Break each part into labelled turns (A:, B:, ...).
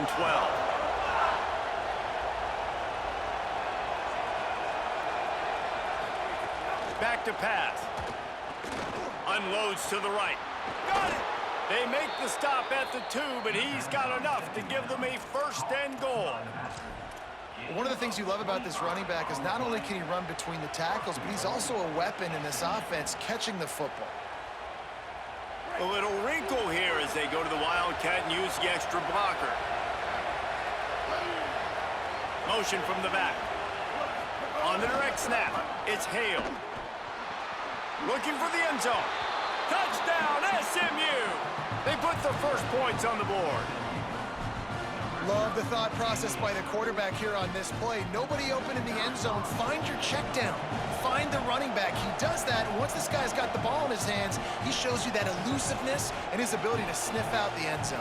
A: and 12. Back to pass. Unloads to the right. Got it! They make the stop at the 2, but he's got enough to give them a first and goal.
B: One of the things you love about this running back is not only can he run between the tackles, but he's also a weapon in this offense catching the football.
A: A little wrinkle here as they go to the Wildcat and use the extra blocker. Motion from the back. On the direct snap, it's Hale. Looking for the end zone. Touchdown, SMU! They put the first points on the board.
B: Love the thought process by the quarterback here on this play. Nobody open in the end zone. Find your check down. Find the running back. He does that, and once this guy's got the ball in his hands, he shows you that elusiveness and his ability to sniff out the end zone.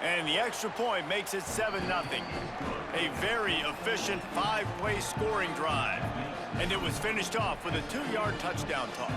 A: And the extra point makes it 7-0. A very efficient 5-play scoring drive. And it was finished off with a 2-yard touchdown toss.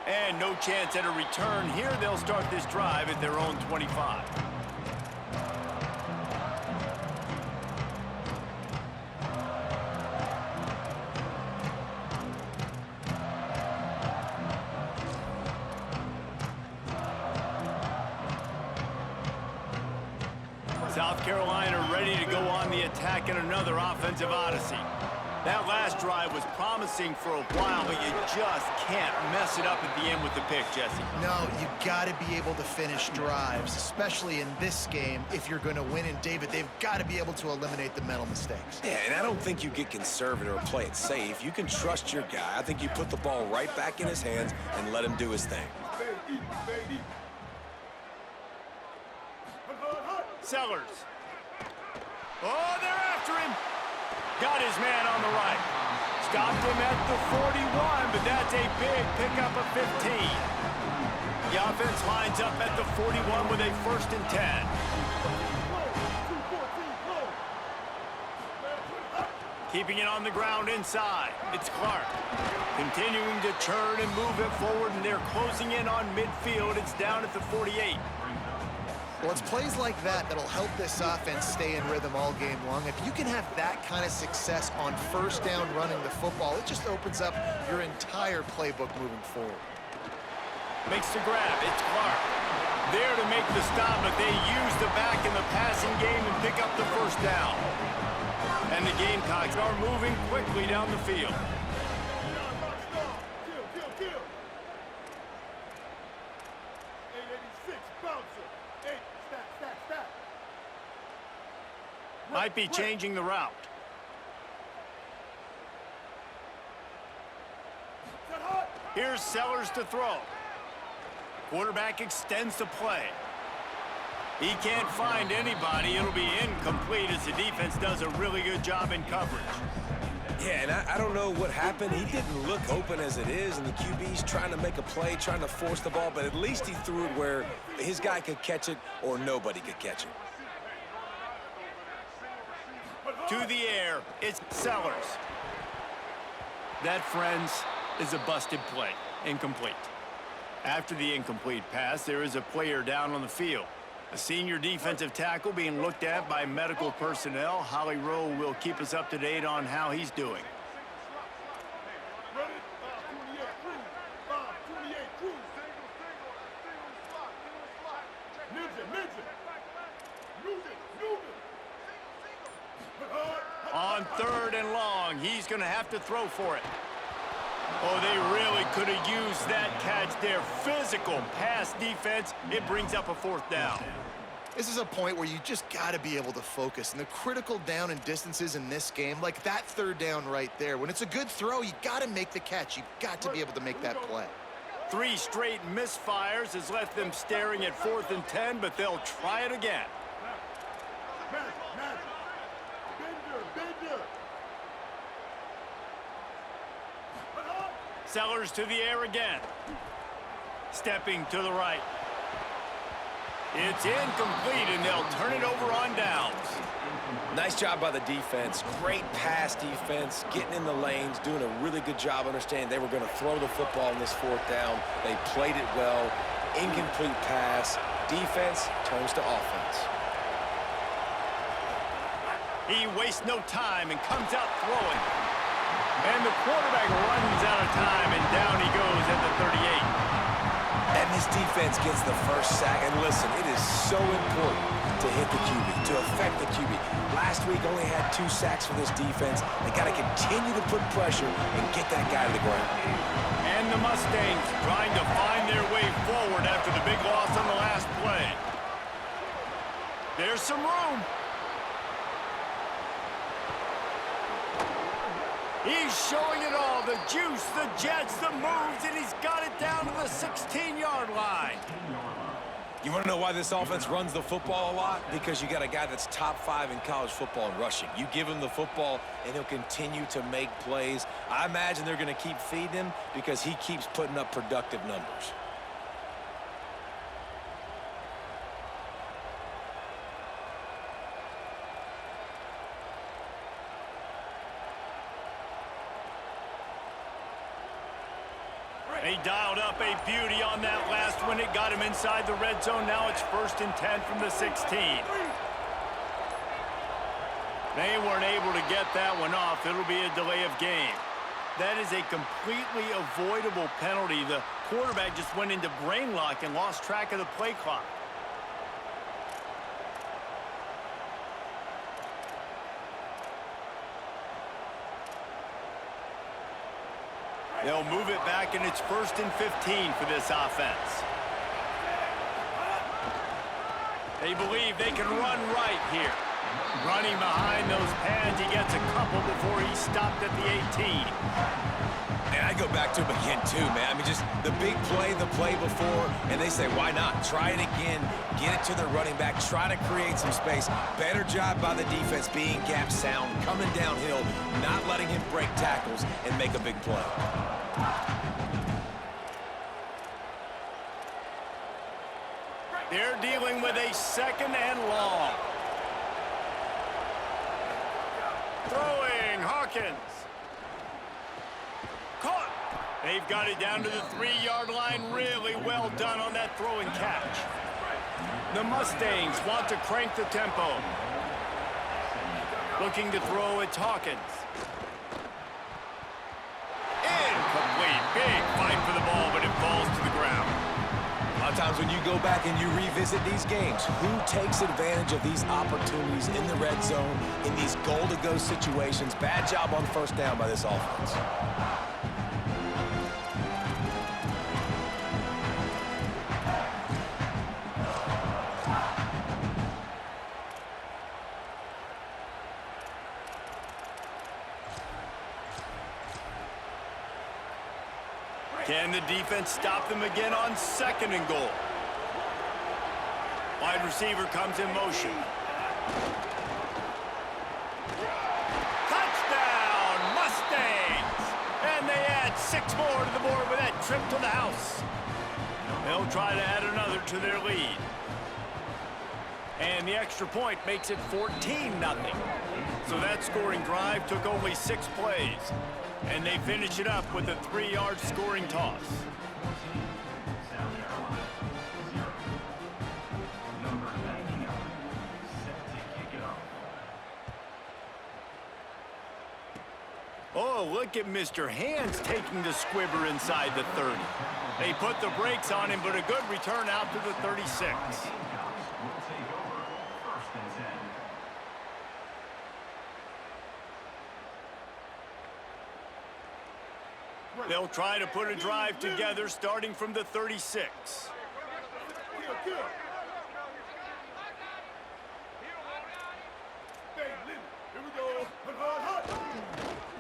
A: And no chance at a return here. They'll start this drive at their own 25. South Carolina ready to go on the attack in another offensive odyssey. That last drive was promising for a while, but you just can't mess it up at the end with the pick, Jesse.
B: No, you got to be able to finish drives, especially in this game if you're going to win. And, David, they've got to be able to eliminate the mental mistakes.
C: Yeah, and I don't think you get conservative or play it safe. You can trust your guy. I think you put the ball right back in his hands and let him do his thing.
A: Sellers. Oh, they're after him. Got his man on the right. Stopped him at the 41, but that's a big pickup of 15. The offense lines up at the 41 with a 1st and 10. Keeping it on the ground inside. It's Clark. Continuing to churn and move it forward, and they're closing in on midfield. It's down at the 48.
B: Well, it's plays like that that'll help this offense stay in rhythm all game long. If you can have that kind of success on first down running the football, it just opens up your entire playbook moving forward.
A: Makes the grab. It's Clark. There to make the stop, but they use the back in the passing game and pick up the first down. And the Gamecocks are moving quickly down the field. Might be changing the route. Here's Sellers to throw. Quarterback extends the play. He can't find anybody. It'll be incomplete as the defense does a really good job in coverage.
C: Yeah, and I don't know what happened. He didn't look open as it is, and the QB's trying to make a play, trying to force the ball, but at least he threw it where his guy could catch it or nobody could catch it.
A: To the air, it's Sellers. That, friends, is a busted play. Incomplete. After the incomplete pass, there is a player down on the field. A senior defensive tackle being looked at by medical personnel. Holly Rowe will keep us up to date on how he's doing. On 3rd and long, he's going to have to throw for it. Oh, they really could have used that catch there. Physical pass defense. It brings up a 4th down.
B: This is a point where you just got to be able to focus. And the critical down and distances in this game, like that 3rd down right there, when it's a good throw, you got to make the catch. You've got to be able to make that play.
A: 3 straight misfires has left them staring at 4th and 10, but they'll try it again. Sellers to the air again. Stepping to the right. It's incomplete, and they'll turn it over on downs.
C: Nice job by the defense. Great pass defense, getting in the lanes, doing a really good job understanding they were going to throw the football in this fourth down. They played it well. Incomplete pass. Defense turns to offense.
A: He wastes no time and comes out throwing. And the quarterback runs out of time, and down he goes at the 38.
C: And this defense gets the first sack. And listen, it is so important to hit the QB, to affect the QB. Last week only had 2 sacks for this defense. They got to continue to put pressure and get that guy to the ground.
A: And the Mustangs trying to find their way forward after the big loss on the last play. There's some room. He's showing it all, the juice, the jets, the moves, and he's got it down to the 16-yard line.
C: You want to know why this offense runs the football a lot? Because you got a guy that's top 5 in college football in rushing. You give him the football, and he'll continue to make plays. I imagine they're going to keep feeding him because he keeps putting up productive numbers.
A: They dialed up a beauty on that last one. It got him inside the red zone. Now it's 1st and 10 from the 16. They weren't able to get that one off. It'll be a delay of game. That is a completely avoidable penalty. The quarterback just went into brain lock and lost track of the play clock. They'll move it back, and it's 1st and 15 for this offense. They believe they can run right here. Running behind those pads, he gets a couple before he stopped at the 18.
C: And I go back to him again, too, man. I mean, just the big play, the play before, and they say, why not? Try it again, get it to the running back, try to create some space. Better job by the defense being gap sound, coming downhill, not letting him break tackles and make a big play.
A: They're dealing with a 2nd and long. Throwing, Hawkins. Caught. They've got it down to the 3-yard line. Really well done on that throwing catch. The Mustangs want to crank the tempo. Looking to throw, it's Hawkins. Incomplete. Big fight for the ball, but it falls to the ground.
C: A lot of times when you go back and you revisit these games, who takes advantage of these opportunities in the red zone, in these goal-to-go situations? Bad job on 1st down by this offense.
A: Can the defense stop them again on 2nd and goal? Wide receiver comes in motion. Touchdown, Mustangs! And they add 6 more to the board with that trip to the house. They'll try to add another to their lead. And the extra point makes it 14-0. So that scoring drive took only 6 plays. And they finish it up with a 3-yard scoring toss. Oh, look at Mr. Hands taking the squibber inside the 30. They put the brakes on him, but a good return out to the 36. They'll try to put a drive together starting from the 36.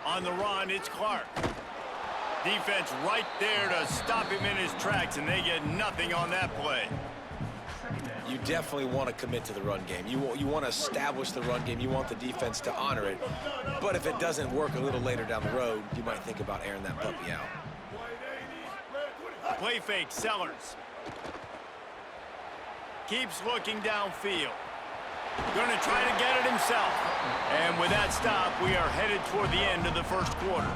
A: On the run, it's Clark. Defense right there to stop him in his tracks, and they get nothing on that play.
C: You definitely want to commit to the run game. You want to establish the run game. You want the defense to honor it. But if it doesn't work a little later down the road, you might think about airing that puppy out.
A: Play fake, Sellers. Keeps looking downfield. Going to try to get it himself. And with that stop, we are headed toward the end of the first quarter.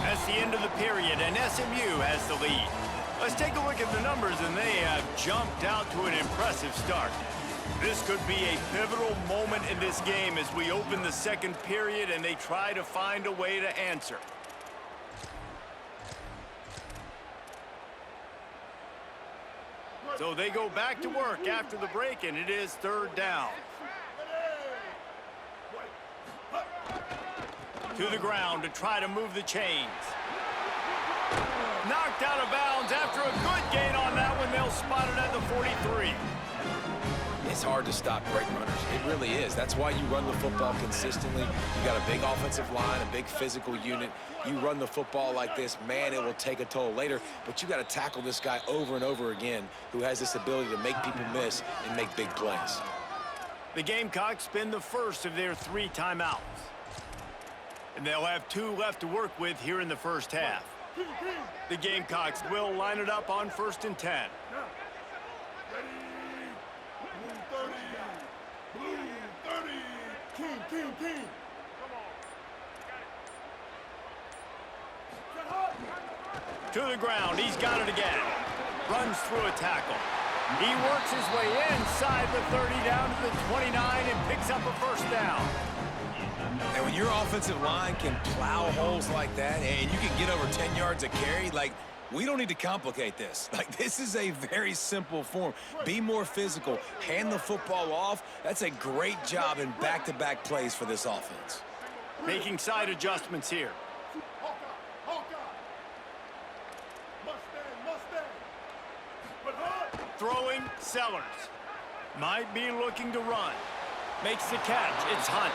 A: That's the end of the period, and SMU has the lead. Let's take a look at the numbers, and they have jumped out to an impressive start. This could be a pivotal moment in this game as we open the second period and they try to find a way to answer. So they go back to work after the break, and it is third down. To the ground to try to move the chains. Knocked out of bounds after a good gain on that one. They'll spot it at the 43.
C: It's hard to stop great runners. It really is. That's why you run the football consistently. You got a big offensive line, a big physical unit. You run the football like this, man, it will take a toll later. But you got to tackle this guy over and over again who has this ability to make people miss and make big plays.
A: The Gamecocks spend the first of their 3 timeouts. And they'll have 2 left to work with here in the first half. The Gamecocks will line it up on 1st and 10. To the ground, he's got it again. Runs through a tackle. He works his way inside the 30 down to the 29 and picks up a first down.
C: And when your offensive line can plow holes like that and you can get over 10 yards a carry, like, we don't need to complicate this. Like, this is a very simple form. Be more physical. Hand the football off. That's a great job in back-to-back plays for this offense.
A: Making side adjustments here. Throwing, Sellers. Might be looking to run. Makes the catch. It's Hunt.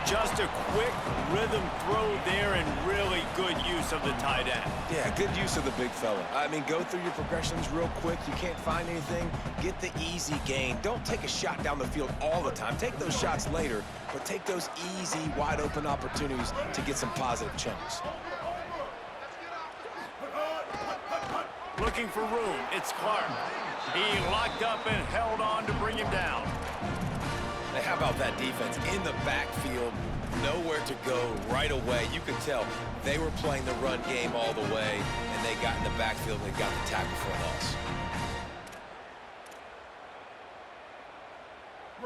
A: Just a quick rhythm throw there and really good use of the tight end.
C: Yeah, good use of the big fella. I mean, go through your progressions real quick. You can't find anything. Get the easy gain. Don't take a shot down the field all the time. Take those shots later, but take those easy, wide-open opportunities to get some positive chunks.
A: Looking for room. It's Clark. He locked up and held on to bring him down.
C: Now, how about that defense in the backfield, nowhere to go right away. You could tell they were playing the run game all the way, and they got in the backfield and they got the tackle for a loss.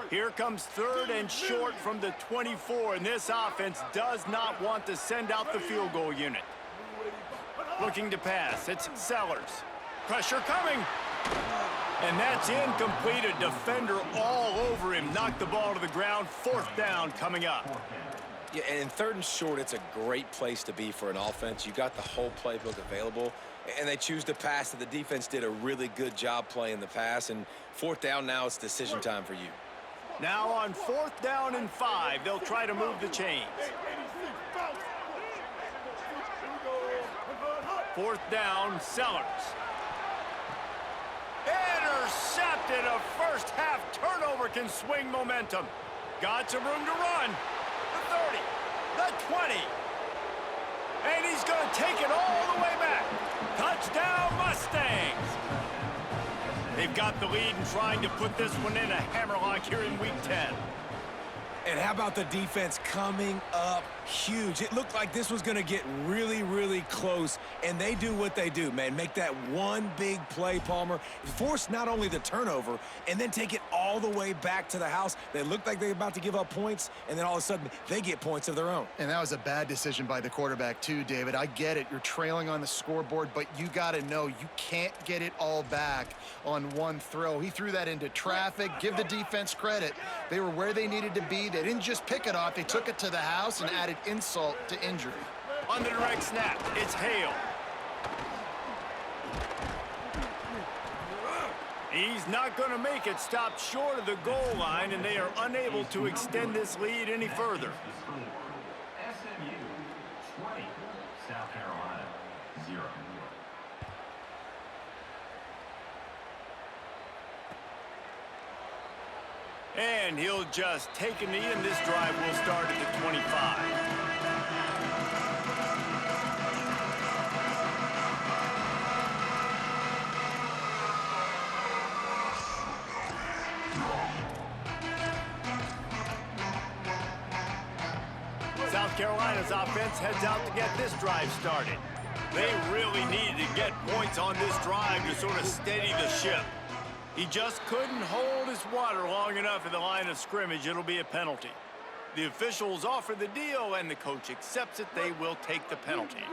A: Here comes 3rd and short from the 24, and this offense does not want to send out the field goal unit. Looking to pass, it's Sellers. Pressure coming. And that's incomplete. A defender all over him. Knocked the ball to the ground. 4th down coming up.
C: Yeah, and in 3rd and short, it's a great place to be for an offense. You got the whole playbook available, and they choose to pass. The defense did a really good job playing the pass, and 4th down now, it's decision time for you.
A: Now on 4th down and 5, they'll try to move the chains. 4th down, Sellers. Intercepted. A first half turnover can swing momentum. Got some room to run. The 30, the 20. And he's going to take it all the way back. Touchdown, Mustangs. They've got the lead and trying to put this one in a hammerlock here in Week 10.
C: And how about the defense coming up huge? It looked like this was going to get really, really close, and they do what they do, man. Make that one big play, Palmer. Force not only the turnover, and then take it all the way back to the house. They looked like they were about to give up points, and then all of a sudden, they get points of their own.
B: And that was a bad decision by the quarterback, too, David. I get it. You're trailing on the scoreboard, but you got to know you can't get it all back on one throw. He threw that into traffic. Give the defense credit. They were where they needed to be. They didn't just pick it off. They took it to the house and added insult to injury.
A: On the direct snap, it's Hale. He's not going to make it. Stopped short of the goal line, and they are unable to extend this lead any further.
D: SMU 20, South Carolina 0.
A: And he'll just take a knee, and this drive will start at the 25. South Carolina's offense heads out to get this drive started. They really needed to get points on this drive to sort of steady the ship. He just couldn't hold his water long enough at the line of scrimmage. It'll be a penalty. The officials offer the deal, and the coach accepts it. They will take the penalty.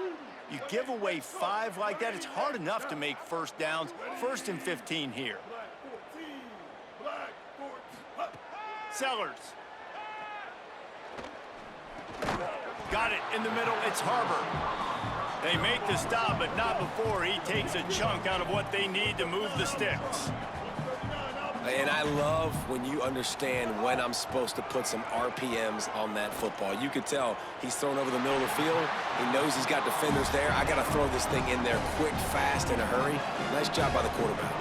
A: You give away 5 like that, it's hard enough to make first downs. 1st and 15 here. Sellers. Got it in the middle. It's Harbor. They make the stop, but not before he takes a chunk out of what they need to move the sticks.
C: And I love when you understand when I'm supposed to put some RPMs on that football. You could tell he's thrown over the middle of the field. He knows he's got defenders there. I got to throw this thing in there quick, fast, in a hurry. Nice job by the quarterback.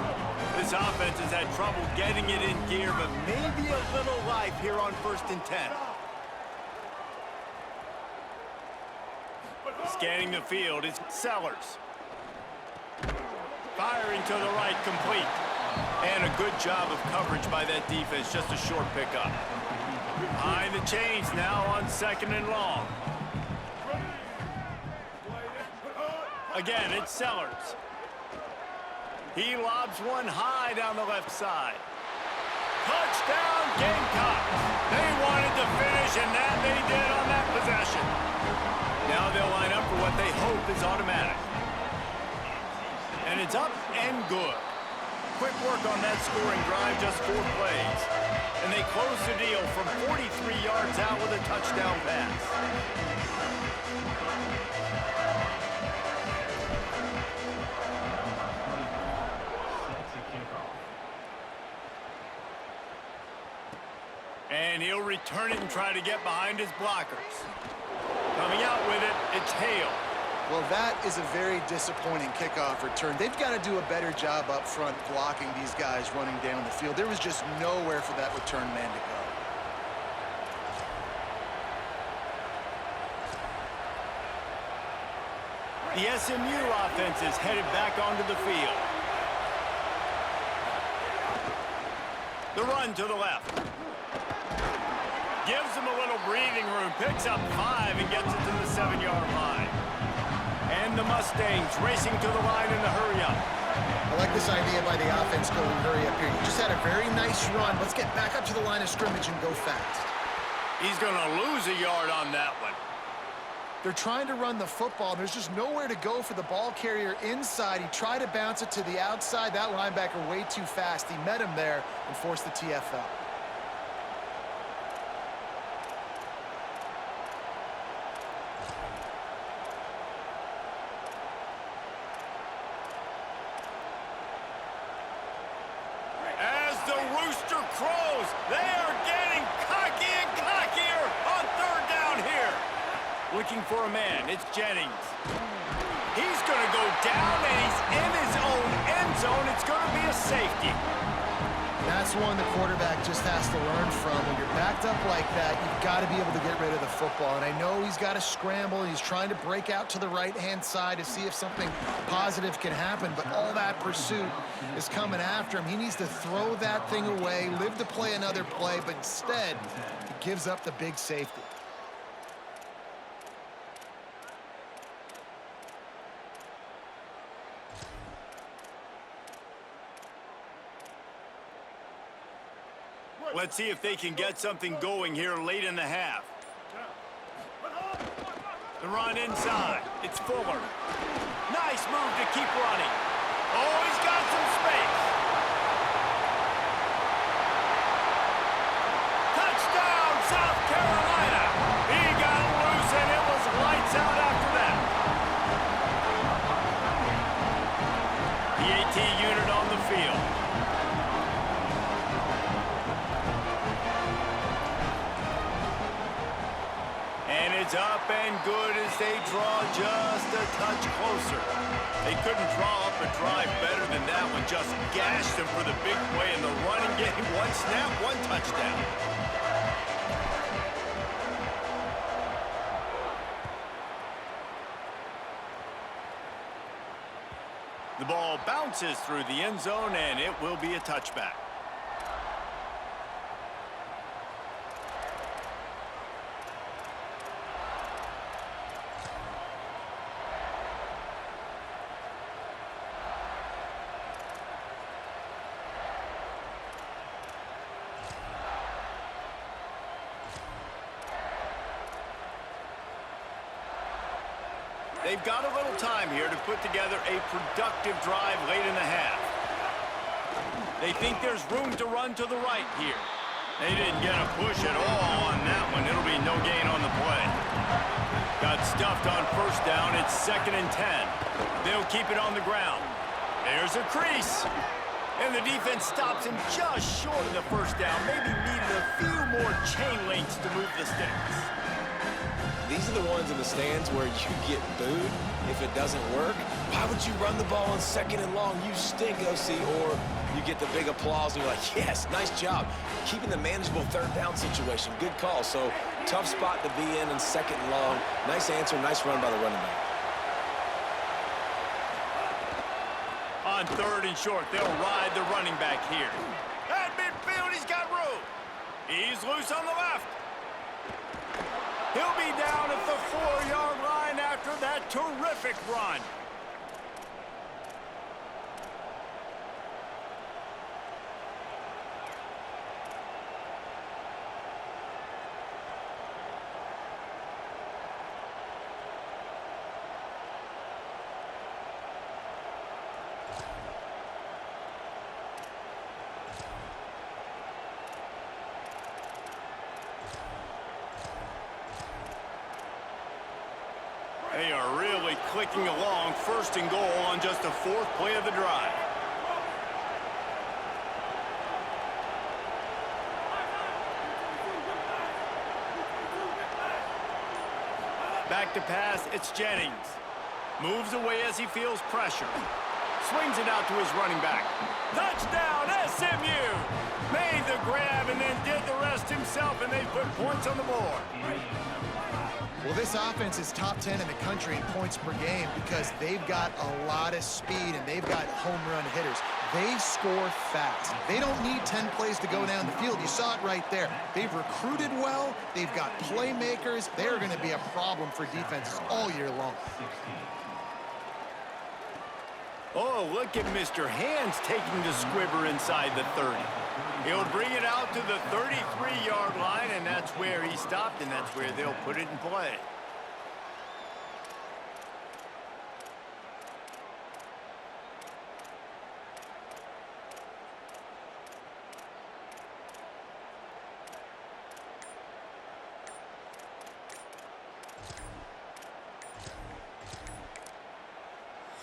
A: This offense has had trouble getting it in gear, but maybe a little life here on 1st and 10. Scanning the field, it's Sellers. Firing to the right, complete. And a good job of coverage by that defense, just a short pickup. Behind the chains now on 2nd and long. Again, it's Sellers. He lobs one high down the left side. Touchdown, Gamecocks. They wanted to finish, and that they did on that possession. Now they'll line up for what they hope is automatic. And it's up and good. Quick work on that scoring drive, just 4 plays. And they close the deal from 43 yards out with a touchdown pass. And he'll return it and try to get behind his blockers. Coming out with it, it's Hale.
B: Well, that is a very disappointing kickoff return. They've got to do a better job up front blocking these guys running down the field. There was just nowhere for that return man to go.
A: The SMU offense is headed back onto the field. The run to the left. Gives them a little breathing room, picks up 5 and gets it to the 7-yard line. And the Mustangs racing to the line in the hurry-up.
B: I like this idea by the offense going hurry up here. You just had a very nice run. Let's get back up to the line of scrimmage and go fast.
A: He's going to lose a yard on that one.
B: They're trying to run the football. There's just nowhere to go for the ball carrier inside. He tried to bounce it to the outside. That linebacker way too fast. He met him there and forced the TFL.
A: As the rooster crows, they are getting cocky and cockier on 3rd down here. Looking for a man, it's Jennings. He's going to go down, and he's in his own end zone. It's going to be a safety.
B: That's one the quarterback just has to learn from. When you're backed up like that, you've got to be able to get rid of the football. And I know he's got to scramble. He's trying to break out to the right-hand side to see if something positive can happen. But all that pursuit is coming after him. He needs to throw that thing away, live to play another play. But instead, he gives up the big safety.
A: Let's see if they can get something going here late in the half. The run inside. It's Fuller. Nice move to keep running. Oh, he's got some space. Touchdown, South Carolina. He got loose, and it was lights out after that. The AT unit on the field. And it's up and good as they draw just a touch closer. They couldn't draw up a drive better than that one. Just gashed them for the big play in the running game. One snap, one touchdown. The ball bounces through the end zone, and it will be a touchback. They've got a little time here to put together a productive drive late in the half. They think there's room to run to the right here. They didn't get a push at all on that one. It'll be no gain on the play. Got stuffed on first down. It's 2nd and 10. They'll keep it on the ground. There's a crease. And the defense stops him just short of the first down. Maybe needed a few more chain links to move the sticks.
C: These are the ones in the stands where you get booed if it doesn't work. Why would you run the ball on 2nd and long? You stink, OC. Or you get the big applause and you're like, yes, nice job. Keeping the manageable 3rd down situation. Good call. So tough spot to be in 2nd and long. Nice answer, nice run by the running back.
A: On 3rd and short, they'll ride the running back here. At midfield, he's got room. He's loose on the left. He'll be down at the 4-yard line after that terrific run. They are really clicking along. 1st and goal on just the 4th play of the drive. Back to pass, it's Jennings. Moves away as he feels pressure. Swings it out to his running back. Touchdown, SMU! Made the grab and then did the rest himself, and they put points on the board.
B: Well, this offense is top 10 in the country in points per game because they've got a lot of speed and they've got home run hitters. They score fast. They don't need 10 plays to go down the field. You saw it right there. They've recruited well. They've got playmakers. They're going to be a problem for defenses all year long.
A: Oh, look at Mr. Hands taking the squibber inside the 30. He'll bring it out to the 33-yard line, and that's where he stopped, and that's where they'll put it in play.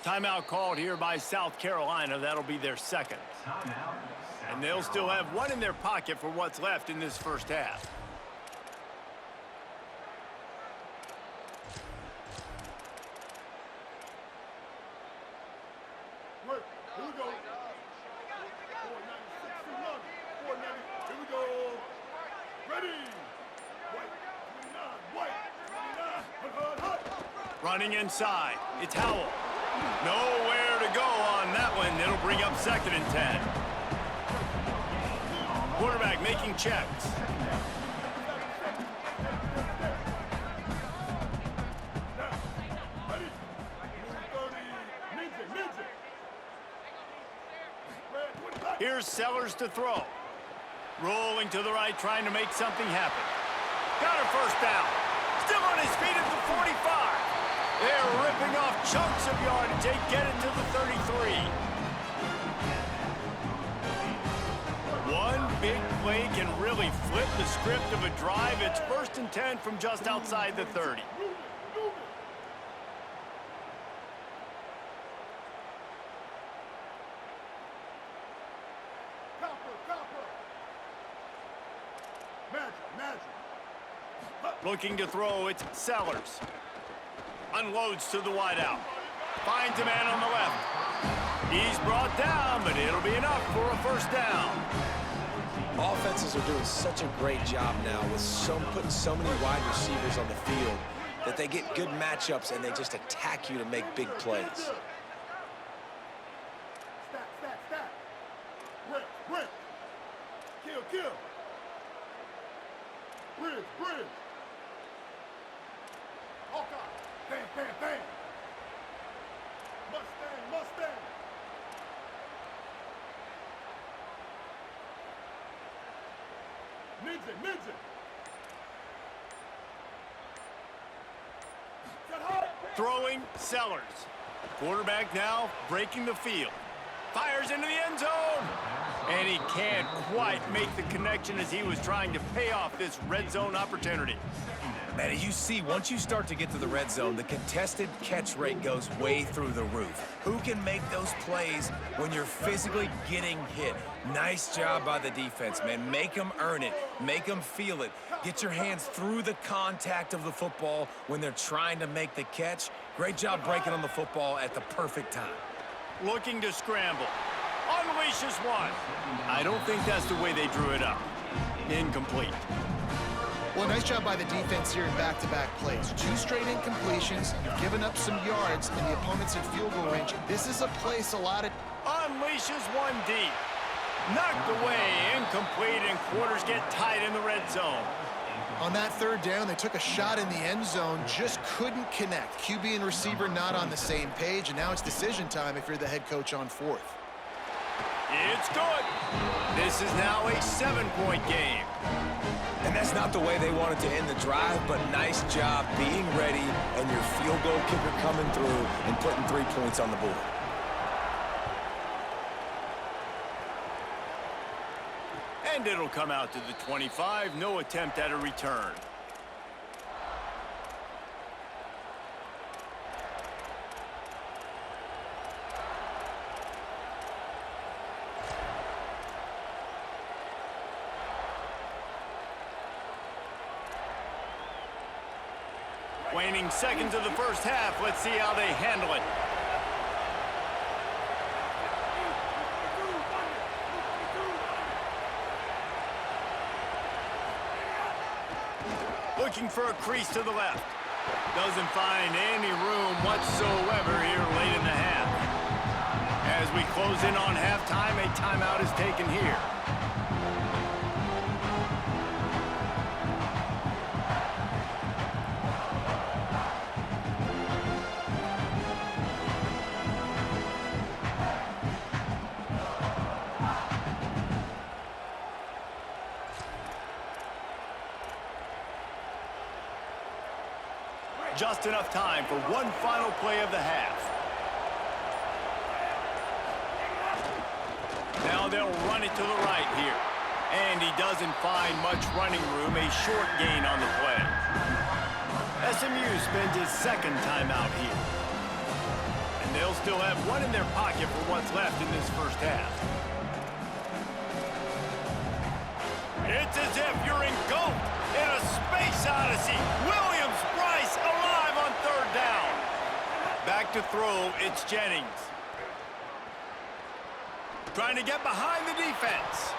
A: Timeout called here by South Carolina. That'll be their 2nd. And they'll still have one in their pocket for what's left in this first half.
E: Here we go. 496, here we go. Ready. White, 29, white, 29, hut.
A: Running inside, it's Howell. Nowhere to go on that one. It'll bring up 2nd and 10. Quarterback making checks. Here's Sellers to throw. Rolling to the right, trying to make something happen. Got a first down. Still on his feet at the 45. They're ripping off chunks of yardage. They get it to the 33. One big play can really flip the script of a drive. It's 1st and 10 from just outside the 30. Looking to throw, it's Sellers. Unloads to the wideout. Finds a man on the left. He's brought down, but it'll be enough for a first down.
C: Offenses are doing such a great job now with putting so many wide receivers on the field that they get good matchups and they just attack you to make big plays.
E: Stack. Break. Kill. Bridge. Hawkeye. Bang. Mustang. Ninja. Set high.
A: Throwing, Sellers. Quarterback now breaking the field. Fires into the end zone. And he can't quite make the connection as he was trying to pay off this red zone opportunity.
C: Man, you see, once you start to get to the red zone, the contested catch rate goes way through the roof. Who can make those plays when you're physically getting hit? Nice job by the defense, man. Make them earn it. Make them feel it. Get your hands through the contact of the football when they're trying to make the catch. Great job breaking on the football at the perfect time.
A: Looking to scramble. Unleashes one. I don't think that's the way they drew it up. Incomplete.
B: Well, nice job by the defense here in back-to-back plays. 2 straight incompletions. You've given up some yards, and the opponent's in field goal range. This is a place a lot of...
A: Unleashes one deep. Knocked away, incomplete, and quarters get tight in the red zone.
B: On that 3rd down, they took a shot in the end zone, just couldn't connect. QB and receiver not on the same page, and now it's decision time if you're the head coach on 4th.
A: It's good. This is now a 7-point game.
C: And that's not the way they wanted to end the drive, but nice job being ready and your field goal kicker coming through and putting 3 points on the board.
A: And it'll come out to the 25. No attempt at a return. Waning seconds of the first half. Let's see how they handle it. Looking for a crease to the left. Doesn't find any room whatsoever here late in the half. As we close in on halftime, a timeout is taken here. Just enough time for one final play of the half. Now they'll run it to the right here. And he doesn't find much running room, a short gain on the play. SMU spends his 2nd timeout here. And they'll still have one in their pocket for what's left in this first half. It's as if you're engulfed in a space odyssey. Williams-Brice alive on 3rd down. Back to throw, it's Jennings. Trying to get behind the defense.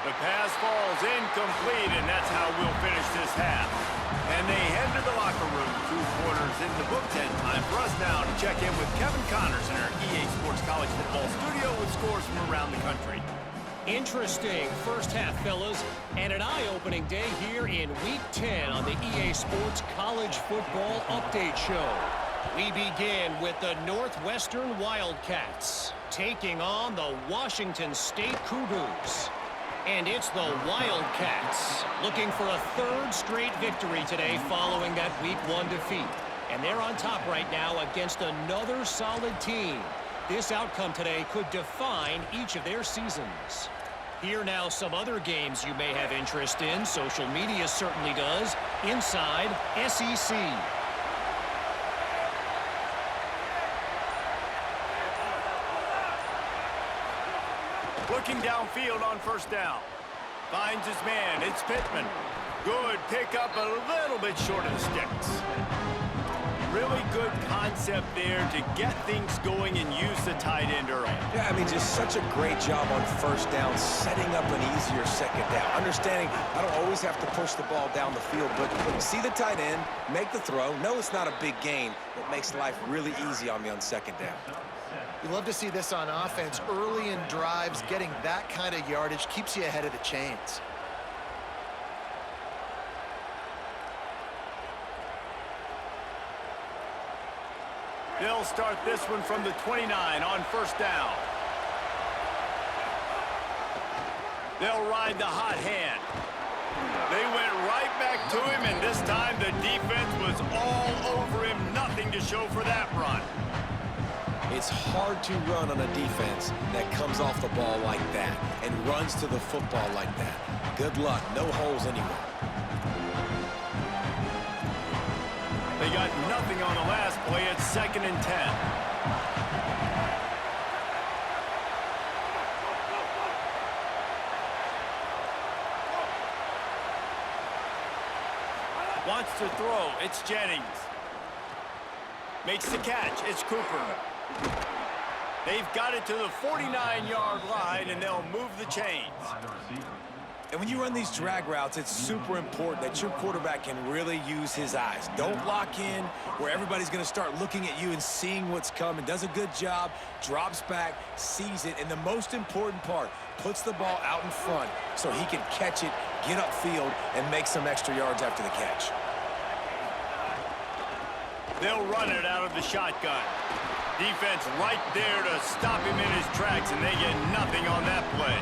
A: The pass falls incomplete, and that's how we'll finish this half. And they head to the locker room. 2 quarters in the books, and time for us now to check in with Kevin Connors in our EA Sports College Football studio with scores from around the country.
F: Interesting first half, fellas, and an eye-opening day here in Week 10 on the EA Sports College Football Update Show. We begin with the Northwestern Wildcats taking on the Washington State Cougars. And it's the Wildcats looking for a 3rd straight victory today following that Week 1 defeat. And they're on top right now against another solid team. This outcome today could define each of their seasons. Here now some other games you may have interest in. Social media certainly does. Inside SEC.
A: Looking downfield on 1st down. Finds his man. It's Pittman. Good pickup, a little bit short of the sticks. Really good concept there to get things going and use the tight end early.
C: Yeah, I mean, just such a great job on first down, setting up an easier second down. Understanding I don't always have to push the ball down the field, but see the tight end, make the throw. No, it's not a big gain, but makes life really easy on me on second down.
B: You love to see this on offense. Early in drives, getting that kind of yardage keeps you ahead of the chains.
A: They'll start this one from the 29 on first down. They'll ride the hot hand. They went right back to him, and this time the defense was all over him. Nothing to show for that run.
C: It's hard to run on a defense that comes off the ball like that and runs to the football like that. Good luck. No holes anywhere.
A: They got nothing on the last play. It's 2nd and 10. Wants to throw. It's Jennings. Makes the catch. It's Cooper. They've got it to the 49-yard line, and they'll move the chains.
C: And when you run these drag routes, it's super important that your quarterback can really use his eyes. Don't lock in where everybody's going to start looking at you and seeing what's coming. Does a good job, drops back, sees it, and the most important part, puts the ball out in front so he can catch it, get upfield, and make some extra yards after the catch.
A: They'll run it out of the shotgun. Defense right there to stop him in his tracks, and they get nothing on that play.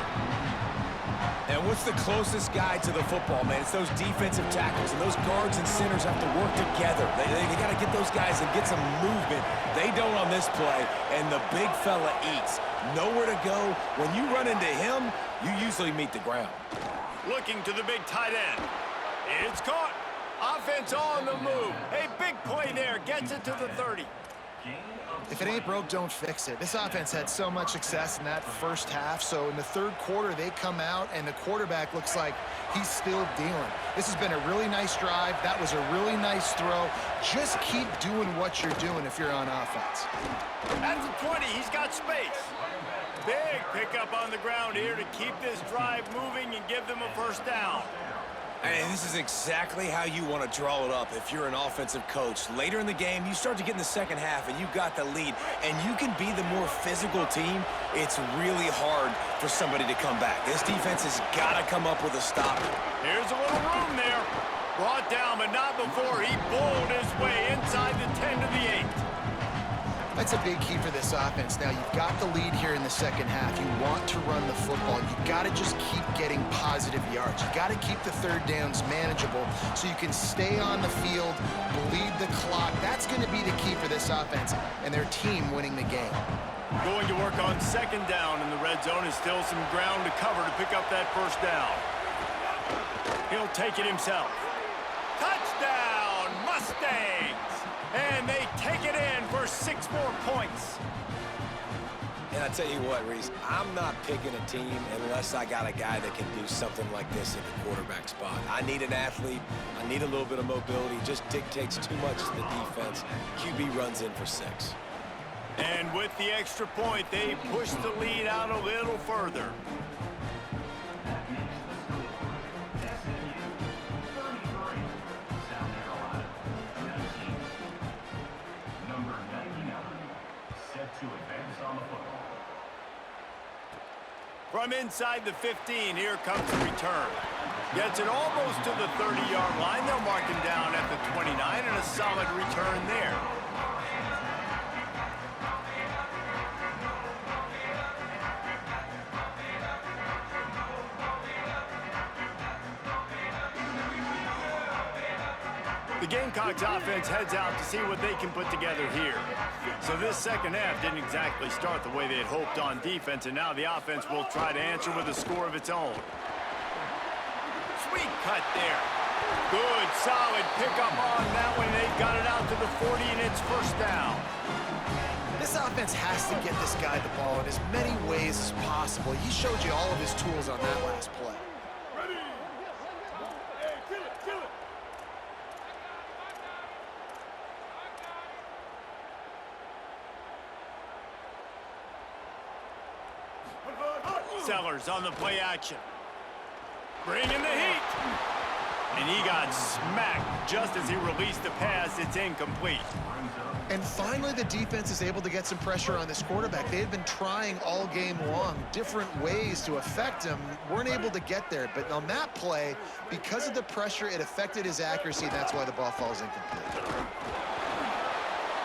C: And what's the closest guy to the football, man? It's those defensive tackles, and those guards and centers have to work together. They got to get those guys and get some movement. They don't on this play, and the big fella eats. Nowhere to go. When you run into him, you usually meet the ground.
A: Looking to the big tight end. It's caught. Offense on the move. A big play there. Gets it to the 30.
B: If it ain't broke, don't fix it. This offense had so much success in that first half, so in the third quarter, they come out, and the quarterback looks like he's still dealing. This has been a really nice drive. That was a really nice throw. Just keep doing what you're doing if you're on offense.
A: At the 20, he's got space. Big pickup on the ground here to keep this drive moving and give them a first down.
C: And this is exactly how you want to draw it up if you're an offensive coach. Later in the game, you start to get in the second half, and you've got the lead, and you can be the more physical team. It's really hard for somebody to come back. This defense has got to come up with a stop.
A: Here's a little room there. Brought down, but not before he bowled his way inside the 10 to the 8.
B: That's a big key for this offense. Now, you've got the lead here in the second half. You want to run the football. You got to just keep getting positive yards. You got to keep the third downs manageable so you can stay on the field, bleed the clock. That's going to be the key for this offense and their team winning the game.
A: Going to work on second down in the red zone. Is still some ground to cover to pick up that first down. He'll take it himself. Touchdown, Mustangs! And they take it in for 6 more points.
C: And I tell you what, Reese, I'm not picking a team unless I got a guy that can do something like this in the quarterback spot. I need an athlete. I need a little bit of mobility. Just dictates too much to the defense. QB runs in for 6.
A: And with the extra point, they push the lead out a little further. From inside the 15, here comes the return. Gets it almost to the 30-yard line. They'll mark him down at the 29, and a solid return there. The Gamecocks offense heads out to see what they can put together here. So this second half didn't exactly start the way they had hoped on defense, and now the offense will try to answer with a score of its own. Sweet cut there. Good, solid pickup on that one. They've got it out to the 40, and it's first down.
B: This offense has to get this guy the ball in as many ways as possible. He showed you all of his tools on that last play.
E: Ready. Hey, kill it, kill it.
A: Sellers on the play action. Bringing the heat. And he got smacked just as he released the pass. It's incomplete.
B: And finally, the defense is able to get some pressure on this quarterback. They had been trying all game long different ways to affect him. Weren't able to get there. But on that play, because of the pressure, it affected his accuracy. That's why the ball falls incomplete.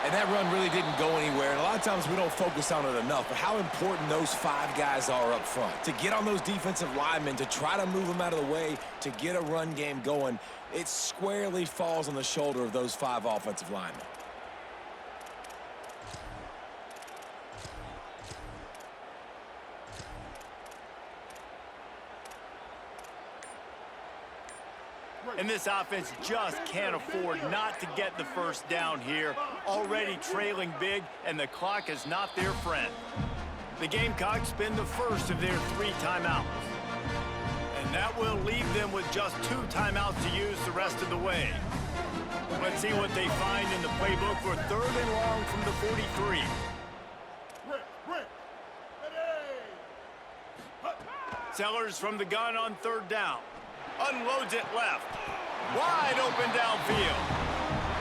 C: And that run really didn't go anywhere. And a lot of times we don't focus on it enough. But how important those 5 guys are up front. To get on those defensive linemen, to try to move them out of the way, to get a run game going, it squarely falls on the shoulder of those 5 offensive linemen.
A: And this offense just can't afford not to get the first down here. Already trailing big, and the clock is not their friend. The Gamecocks spend the first of their 3 timeouts. And that will leave them with just 2 timeouts to use the rest of the way. Let's see what they find in the playbook for 3rd and long from the 43. Sellers from the gun on 3rd down. Unloads it left. Wide open downfield.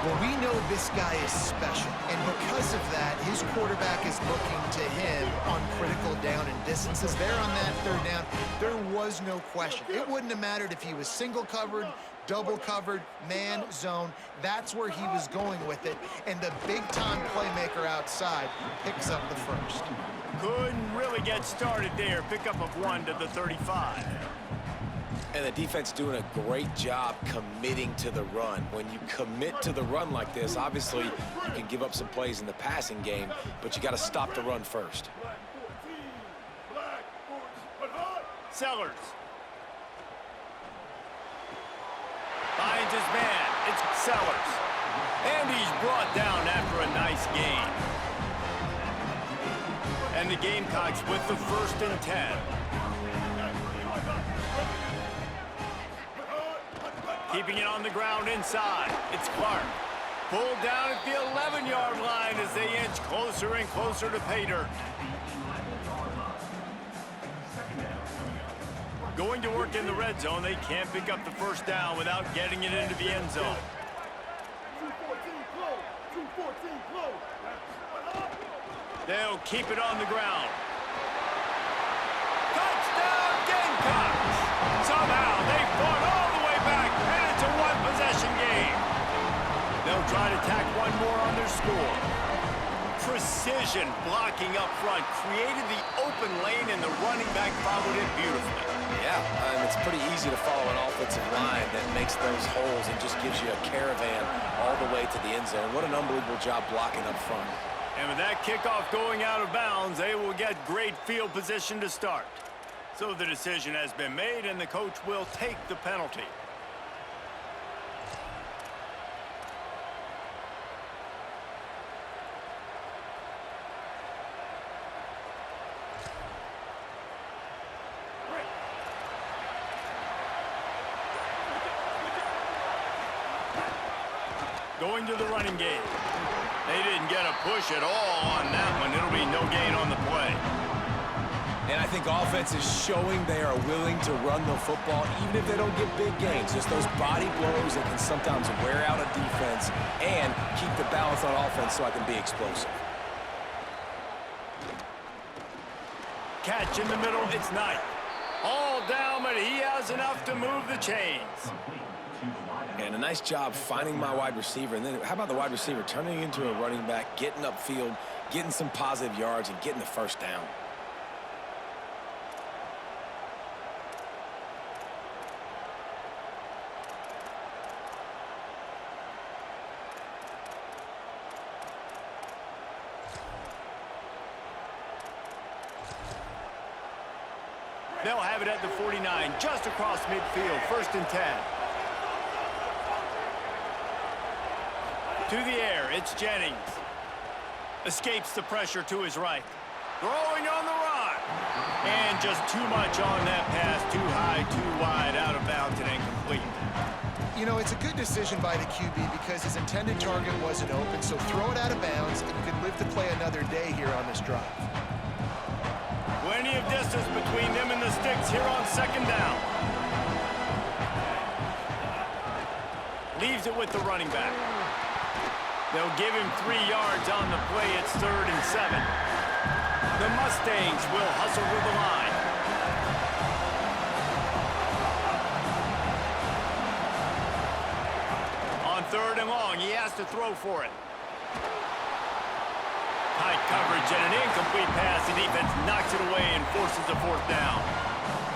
B: Well, we know this guy is special, and because of that, his quarterback is looking to him on critical down and distances. There on that 3rd down, there was no question. It wouldn't have mattered if he was single covered, double covered, man, zone. That's where he was going with it, and the big-time playmaker outside picks up the first.
A: Couldn't really get started there. Pickup of 1 to the 35.
C: And the defense doing a great job committing to the run. When you commit to the run like this, obviously you can give up some plays in the passing game, but you got to stop the run first.
A: Sellers. Finds his man. It's Sellers. And he's brought down after a nice gain. And the Gamecocks with the 1st and 10. Keeping it on the ground inside. It's Clark. Pulled down at the 11-yard line as they inch closer and closer to pay dirt. Going to work in the red zone. They can't pick up the 1st down without getting it into the end zone. They'll keep it on the ground. Touchdown Gamecocks! Somehow they fought all the way back, and it's a 1-possession game. They'll try to tack one more on their score. Precision blocking up front created the open lane, and the running back followed it beautifully.
C: Yeah, and it's pretty easy to follow an offensive line that makes those holes and just gives you a caravan all the way to the end zone. What an unbelievable job blocking up front.
A: And with that kickoff going out of bounds, they will get great field position to start. So the decision has been made, and the coach will take the penalty. Going to the running game. They didn't get a push at all on that one. It'll be no gain on the play.
C: And I think offense is showing they are willing to run the football even if they don't get big gains. Just those body blows that can sometimes wear out a defense and keep the balance on offense so I can be explosive.
A: Catch in the middle, it's Knight. All down, but he has enough to move the chains.
C: And a nice job finding my wide receiver. And then how about the wide receiver turning into a running back, getting upfield, getting some positive yards, and getting the 1st down.
A: They'll have it at the 49, just across midfield, 1st and 10. To the air, it's Jennings. Escapes the pressure to his right. Throwing on the run. And just too much on that pass. Too high, too wide, out of bounds, and incomplete.
B: You know, it's a good decision by the QB because his intended target wasn't open, so throw it out of bounds, and you can live to play another day here on this drive.
A: Plenty of distance between them and the sticks here on second down. Leaves it with the running back. They'll give him 3 yards on the play. It's 3rd and 7. The Mustangs will hustle to the line. On 3rd and long, he has to throw for it. Tight coverage and an incomplete pass. The defense knocks it away and forces a 4th down.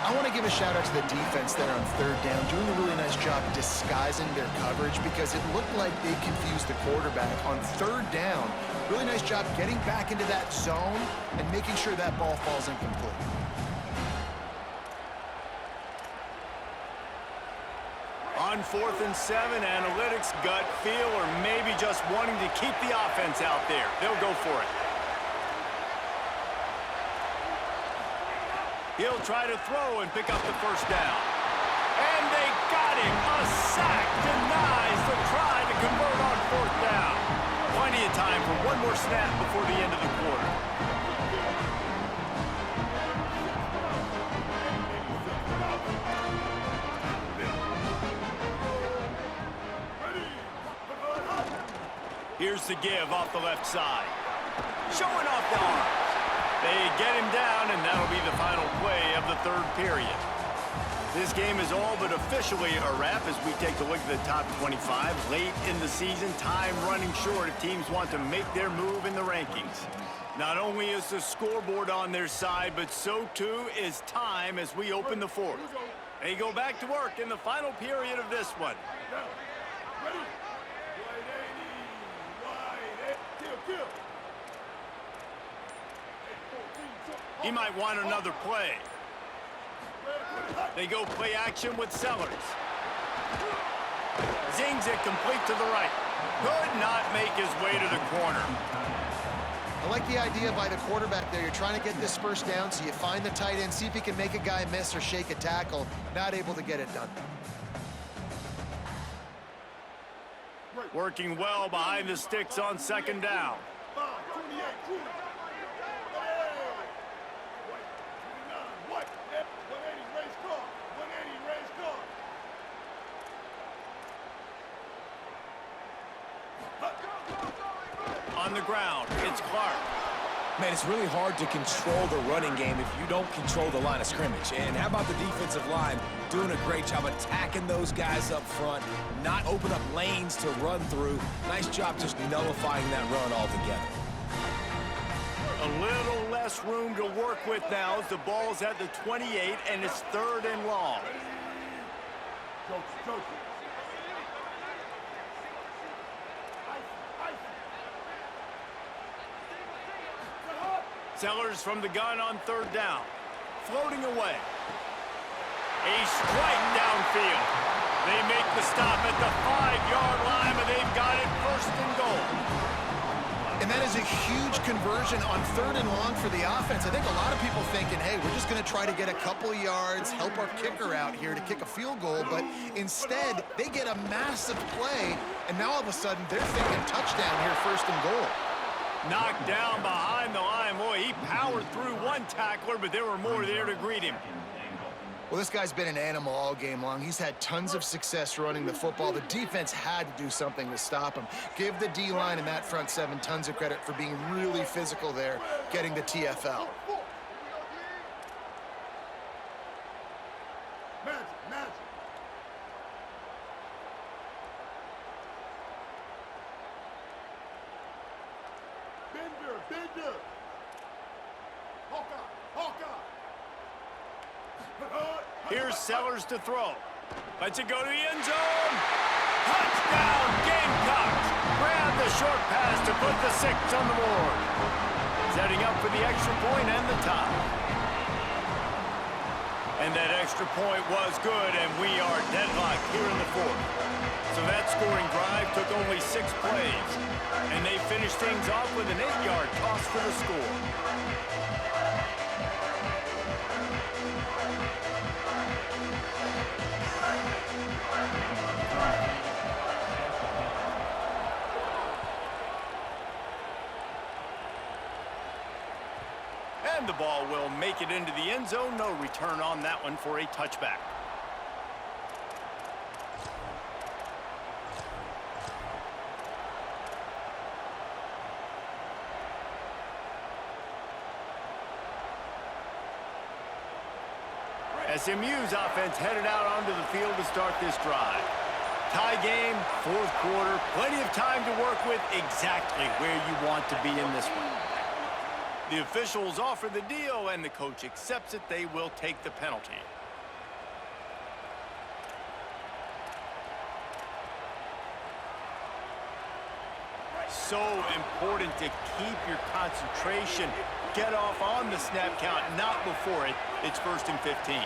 B: I want to give a shout out to the defense there on 3rd down, doing a really nice job disguising their coverage because it looked like they confused the quarterback on 3rd down. Really nice job getting back into that zone and making sure that ball falls incomplete.
A: On 4th and 7, analytics, gut feel, or maybe just wanting to keep the offense out there. They'll go for it. He'll try to throw and pick up the 1st down. And they got him. A sack denies the try to convert on 4th down. Plenty of time for one more snap before the end of the quarter. Here's the give off the left side. Showing off the arms. They get him down, and that'll be the final play of the 3rd period. This game is all but officially a wrap as we take a look at the top 25. Late in the season, time running short if teams want to make their move in the rankings. Not only is the scoreboard on their side, but so too is time as we open the 4th. They go back to work in the final period of this one.
E: Ready? Kill.
A: He might want another play. They go play action with Sellers. Zings it complete to the right. Could not make his way to the corner.
B: I like the idea by the quarterback there. You're trying to get this 1st down, so you find the tight end, see if he can make a guy miss or shake a tackle. Not able to get it done.
A: Working well behind the sticks on 2nd down.
E: 5-28. White. 180 race car. 180 race car.
A: On the ground, it's Clark.
C: Man, it's really hard to control the running game if you don't control the line of scrimmage. And how about the defensive line doing a great job attacking those guys up front, not open up lanes to run through. Nice job just nullifying that run altogether.
A: A little less room to work with now as the ball's at the 28 and it's 3rd and long.
E: Joker.
A: Sellers from the gun on 3rd down. Floating away. A strike downfield. They make the stop at the 5-yard line, but they've got it 1st and goal.
B: And that is a huge conversion on 3rd and long for the offense. I think a lot of people thinking, hey, we're just going to try to get a couple yards, help our kicker out here to kick a field goal. But instead, they get a massive play, and now all of a sudden they're thinking touchdown here, 1st and goal.
A: Knocked down behind the line. Boy, he powered through one tackler, but there were more there to greet him.
B: Well, this guy's been an animal all game long. He's had tons of success running the football. The defense had to do something to stop him. Give the D-line and that front 7 tons of credit for being really physical there, getting the TFL.
E: Magic. Bender. Hawkeye.
A: Here's Sellers to throw. Lets it go to the end zone. Touchdown, Gamecocks. Grab the short pass to put the 6 on the board. Setting up for the extra point and the tie. And that extra point was good, and we are deadlocked here in the 4th. So that scoring drive took only 6 plays. And they finished things off with an 8-yard toss for the score. And the ball will make make it into the end zone. No return on that one for a touchback. SMU's offense headed out onto the field to start this drive. Tie game, fourth quarter, plenty of time to work with, exactly where you want to be in this one. The officials offer the deal, and the coach accepts it. They will take the penalty. So important to keep your concentration. Get off on the snap count, not before it. It's 1st and 15.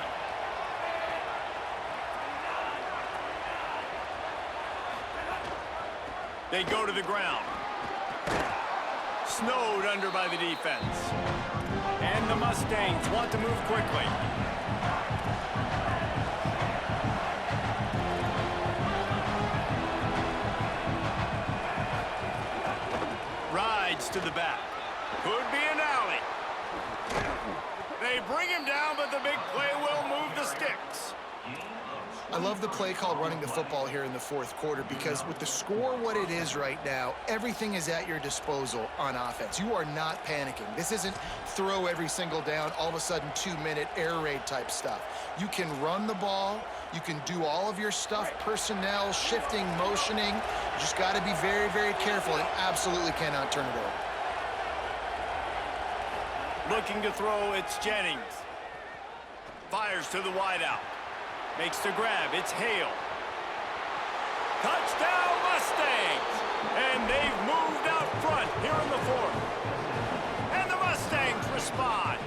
A: They go to the ground. Snowed under by the defense. And the Mustangs want to move quickly. Rides to the back. Could be an alley. They bring him down, but the big play will move the sticks.
B: I love the play called running the football here in the fourth quarter because with the score what it is right now, everything is at your disposal on offense. You are not panicking. This isn't throw every single down, all of a sudden 2-minute air raid type stuff. You can run the ball. You can do all of your stuff, personnel, shifting, motioning. You just got to be very, very careful and absolutely cannot turn it over.
A: Looking to throw, it's Jennings. Fires to the wideout. Makes the grab, it's Hale. Touchdown Mustangs! And they've moved out front here in the fourth. And the Mustangs respond.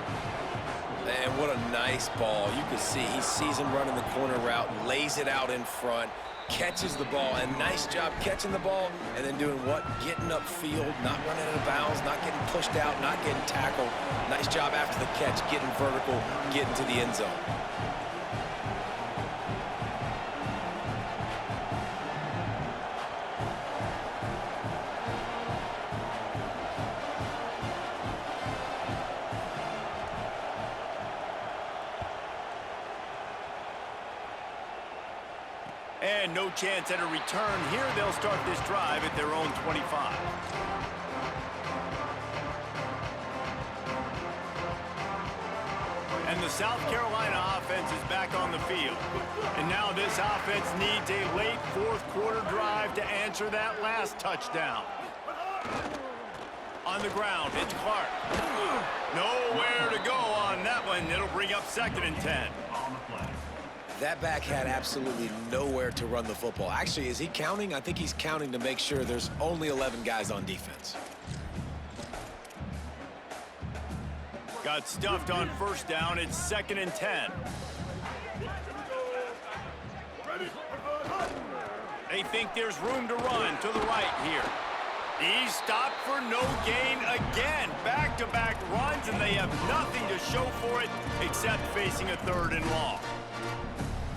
C: And what a nice ball. You can see he sees him running the corner route, lays it out in front, catches the ball, and nice job catching the ball and then doing what? Getting upfield, not running out of bounds, not getting pushed out, not getting tackled. Nice job after the catch, getting vertical, getting to the end zone.
A: And no chance at a return here. They'll start this drive at their own 25. And the South Carolina offense is back on the field. And now this offense needs a late fourth quarter drive to answer that last touchdown. On the ground, it's Clark. Nowhere to go on that one. It'll bring up 2nd and 10.
D: On the play.
C: That back had absolutely nowhere to run the football. Actually, is he counting? I think he's counting to make sure there's only 11 guys on defense.
A: Got stuffed on 1st down. It's 2nd and 10. They think there's room to run to the right here. He's stopped for no gain again. Back-to-back runs, and they have nothing to show for it except facing a 3rd and long.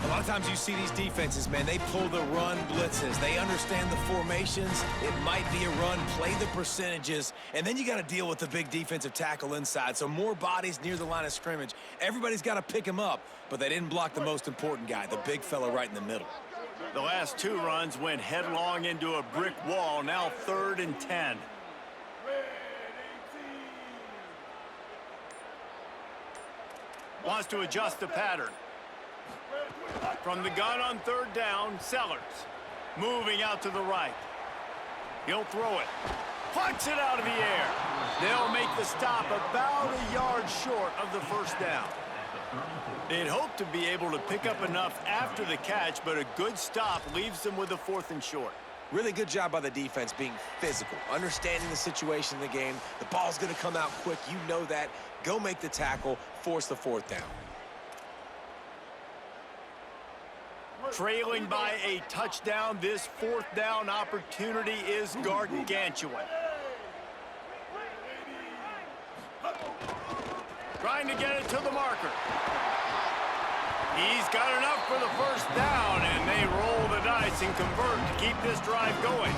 C: A lot of times you see these defenses, man, they pull the run blitzes. They understand the formations. It might be a run, play the percentages, and then you got to deal with the big defensive tackle inside. So more bodies near the line of scrimmage. Everybody's got to pick him up, but they didn't block the most important guy, the big fella right in the middle.
A: The last 2 runs went headlong into a brick wall. Now 3rd and 10. Wants to adjust the pattern. From the gun on 3rd down, Sellers. Moving out to the right. He'll throw it. Punts it out of the air. They'll make the stop about a yard short of the 1st down. They'd hope to be able to pick up enough after the catch, but a good stop leaves them with a 4th and short.
C: Really good job by the defense being physical, understanding the situation in the game. The ball's going to come out quick. You know that. Go make the tackle, force the 4th down.
A: Trailing by a touchdown, this 4th down opportunity is gargantuan. Trying to get it to the marker. He's got enough for the first down, and they roll the dice and convert to keep this drive going.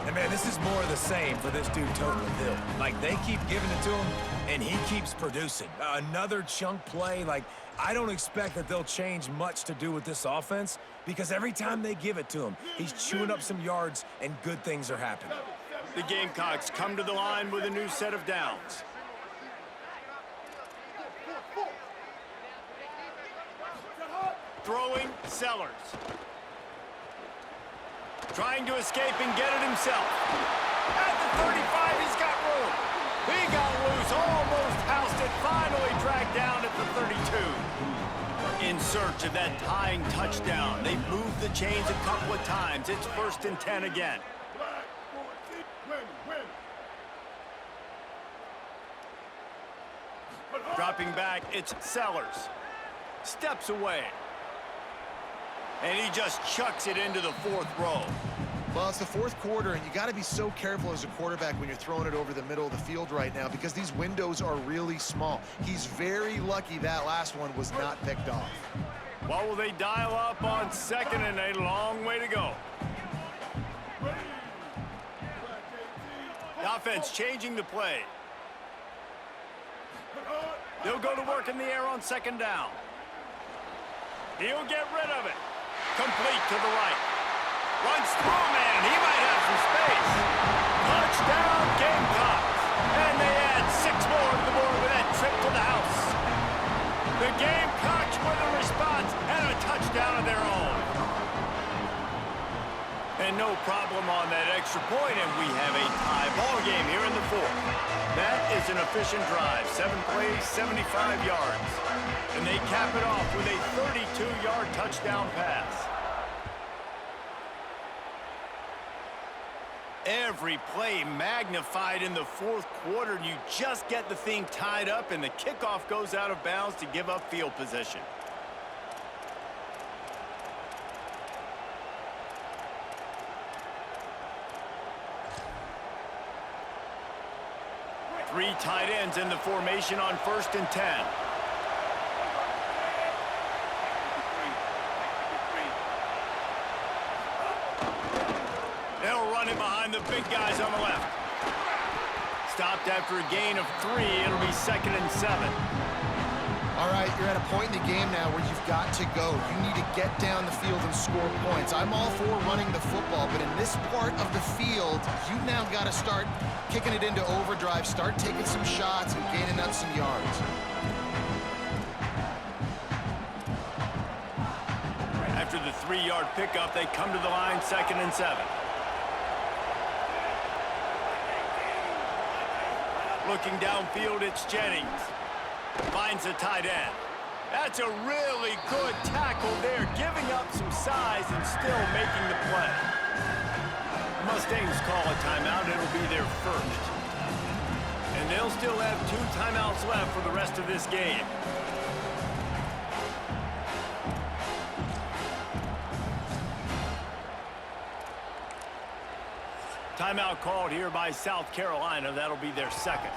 C: And, man, this is more of the same for this dude, Total Hill. Like, they keep giving it to him, and he keeps producing. Another chunk play. Like, I don't expect that they'll change much to do with this offense because every time they give it to him, he's chewing up some yards, and good things are happening.
A: The Gamecocks come to the line with a new set of downs. Throwing, Sellers. Trying to escape and get it himself. At the 35, he's got room. He got loose, almost housed it, finally tracked down at the 32. In search of that tying touchdown. They've moved the chains a couple of times. It's 1st and 10 again. Dropping back, it's Sellers. Steps away. And he just chucks it into the 4th row.
B: Well, it's the 4th quarter, and you got to be so careful as a quarterback when you're throwing it over the middle of the field right now because these windows are really small. He's very lucky that last one was not picked off.
A: What will they dial up on 2nd and a long way to go? The offense changing the play. They'll go to work in the air on 2nd down. He'll get rid of it. Complete to the right. Runs through, man. He might have some space. Touchdown, Gamecocks. And they add 6 more to the board with that trip to the house. The Gamecocks with a response and a touchdown of their own. And no problem on that extra point, and we have a tie ball game here in the 4th. That is an efficient drive. 7 plays, 75 yards. And they cap it off with a 32-yard touchdown pass. Every play magnified in the 4th quarter. You just get the thing tied up, and the kickoff goes out of bounds to give up field position. Three tight ends in the formation on 1st and 10. They'll run it behind the big guys on the left. Stopped after a gain of 3. It'll be 2nd and 7.
B: All right, you're at a point in the game now where you've got to go. You need to get down the field and score points. I'm all for running the football, but in this part of the field, you now got to start kicking it into overdrive, start taking some shots and gaining up some yards.
A: After the 3-yard pickup, they come to the line 2nd and 7. Looking downfield, it's Jennings. Finds a tight end. That's a really good tackle there, giving up some size and still making the play. Mustangs call a timeout. It'll be their first. And they'll still have 2 timeouts left for the rest of this game. Timeout called here by South Carolina. That'll be their 2nd.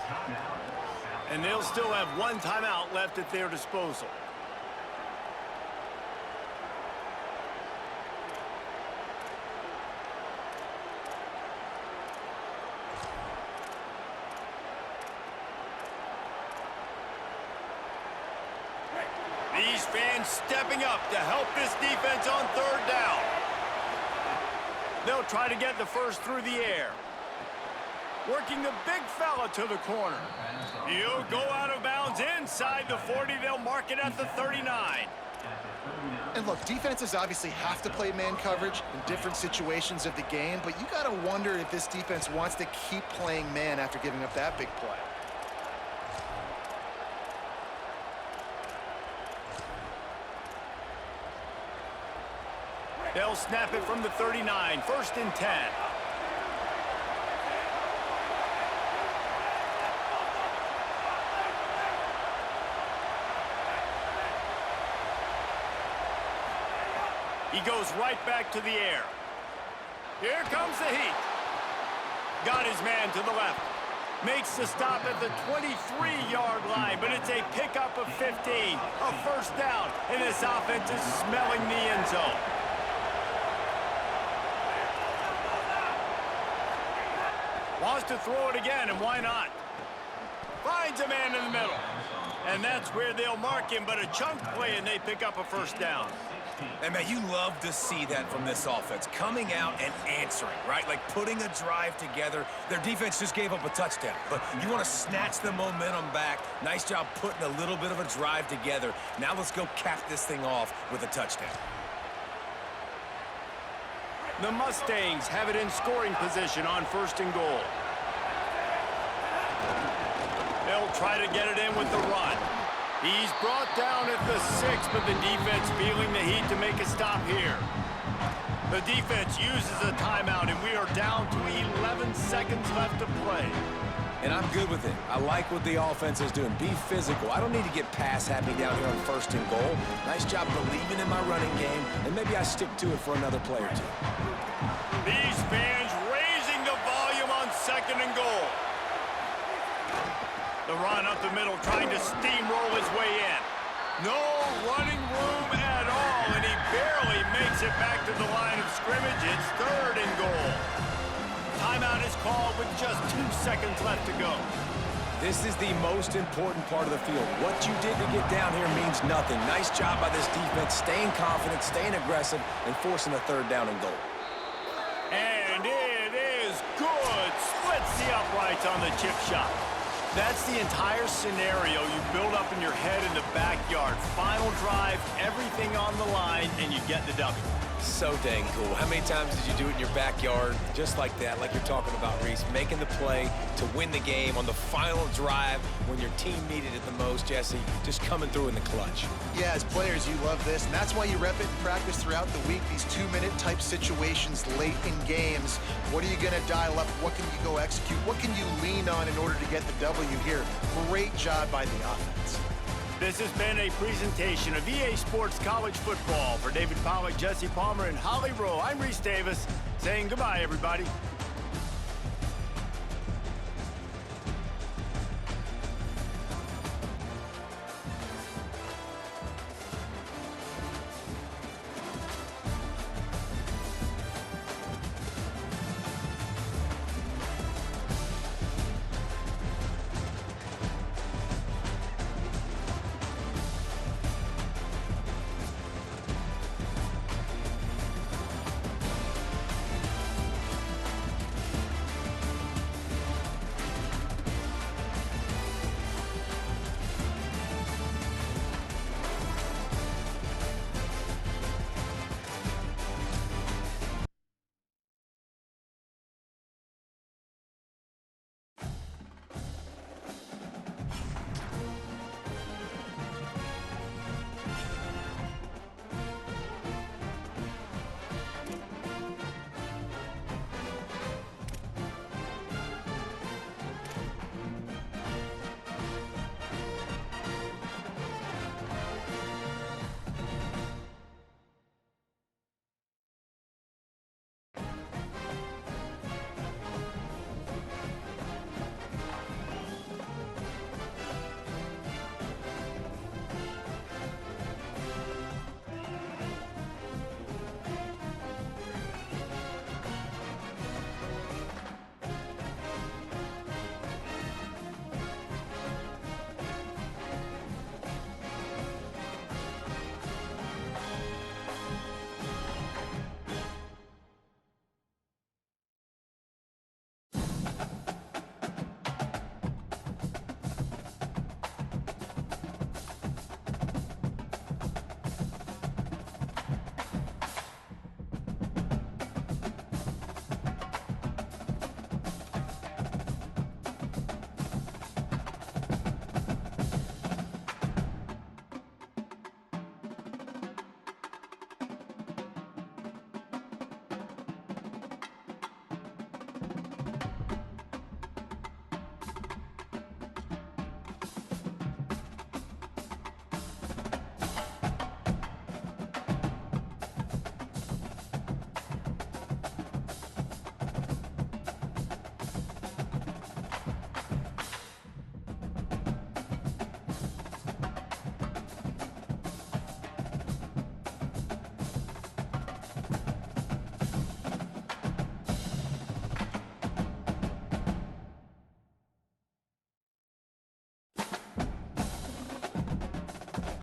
A: And they'll still have 1 timeout left at their disposal. These fans stepping up to help this defense on 3rd down. They'll try to get the first through the air. Working the big fella to the corner. He'll go out of bounds inside the 40. They'll mark it at the 39.
B: And look, defenses obviously have to play man coverage in different situations of the game, but you got to wonder if this defense wants to keep playing man after giving up that big play.
A: They'll snap it from the 39. 1st and 10. He goes right back to the air. Here comes the heat. Got his man to the left. Makes the stop at the 23-yard line, but it's a pickup of 15. A first down, and this offense is smelling the end zone. Wants to throw it again, and why not? Finds a man in the middle. And that's where they'll mark him, but a chunk play, and they pick up a first down.
C: And, man, you love to see that from this offense. Coming out and answering, right? Like putting a drive together. Their defense just gave up a touchdown. But you want to snatch the momentum back. Nice job putting a little bit of a drive together. Now let's go cap this thing off with a touchdown.
A: The Mustangs have it in scoring position on 1st and goal. They'll try to get it in with the run. He's brought down at the 6, but the defense feeling the heat to make a stop here. The defense uses a timeout, and we are down to 11 seconds left to play.
C: And I'm good with it. I like what the offense is doing. Be physical. I don't need to get pass happy down here on 1st and goal. Nice job believing in my running game, and maybe I stick to it for another play or two.
A: These fans raising the volume on 2nd and goal. The run up the middle, trying to steamroll his way in. No running room at all, and he barely makes it back to the line of scrimmage. It's 3rd and goal. Timeout is called with just 2 seconds left to go.
C: This is the most important part of the field. What you did to get down here means nothing. Nice job by this defense, staying confident, staying aggressive, and forcing a 3rd down and goal.
A: And it is good. Splits the uprights on the chip shot. That's the entire scenario you build up in your head in the backyard. Final drive, everything on the line, and you get the W.
C: So dang cool. How many times did you do it in your backyard just like that, like you're talking about, Reese? Making the play to win the game on the final drive when your team needed it the most, Jesse. Just coming through in the clutch.
B: Yeah, as players, you love this, and that's why you rep it in practice throughout the week, these 2-minute type situations late in games. What are you going to dial up? What can you go execute? What can you lean on in order to get the W here? Great job by the offense.
A: This has been a presentation of EA Sports College Football. For David Pollack, Jesse Palmer, and Holly Rowe, I'm Reese Davis saying goodbye, everybody.